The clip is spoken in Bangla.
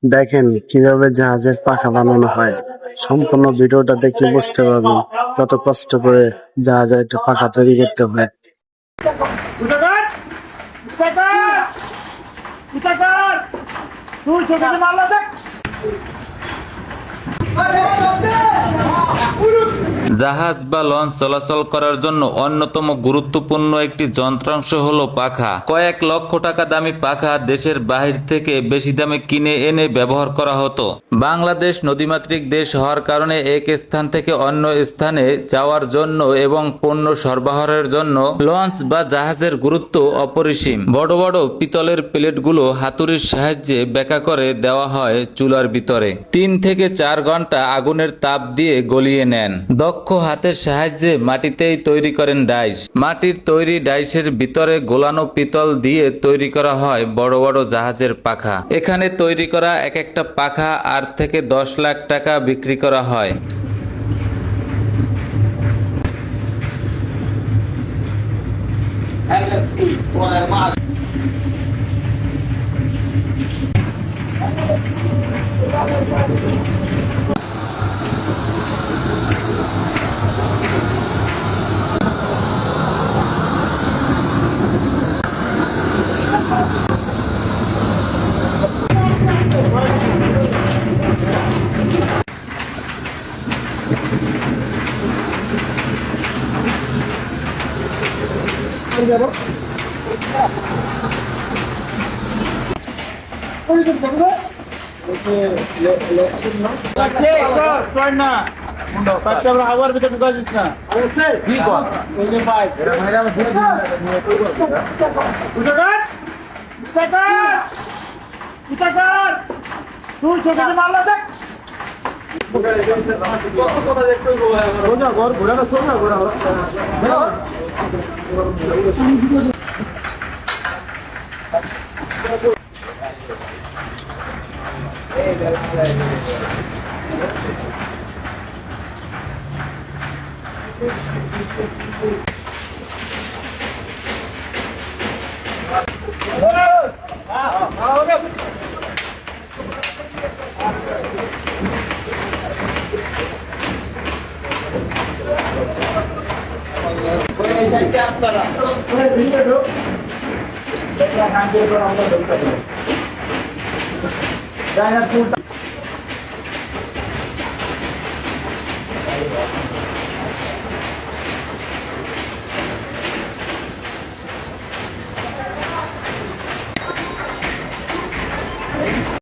দেখেন কিভাবে জাহাজের পাখা বানানো হয়। সম্পূর্ণ ভিডিওটা দেখে বুঝতে পারবেন কত কষ্ট করে জাহাজের একটা পাখা তৈরি করতে হয়। উঠাকার উঠাকার উঠাকার তুই ছোট মারলা দেখ। জাহাজ বা লঞ্চ চলাচল করার জন্য অন্যতম গুরুত্বপূর্ণ একটি যন্ত্রাংশ হলো পাখা। কয়েক লক্ষ টাকা দামি পাখা দেশের বাহির থেকে বেশি দামে কিনে এনে ব্যবহার করা হতো। বাংলাদেশ নদীমাতৃক দেশ হওয়ার কারণে এক স্থান থেকে অন্য স্থানে যাওয়ার জন্য এবং পণ্য সরবরাহের জন্য লঞ্চ বা জাহাজের গুরুত্ব অপরিসীম। বড় বড় পিতলের প্লেটগুলো হাতুড়ির সাহায্যে বেঁকা করে দেওয়া হয় চুলার ভিতরে। 3 থেকে 4 ঘন্টা আগুনের তাপ দিয়ে গলিয়ে নেন। দক্ষ হাতের সাহায্যে মাটিতেই তৈরি করেন ডাইস। মাটির তৈরি ডাইসের ভিতরে গোলানো পিতল দিয়ে তৈরি করা হয় বড় বড় জাহাজের পাখা। এখানে তৈরি করা এক একটা পাখা 8 থেকে 10 লাখ টাকা বিক্রি করা হয়। আবার ভিতরে ঢুকা দিস না। উঠাকার উঠাকার উঠাকার তুই ছোট মারলা দেখ।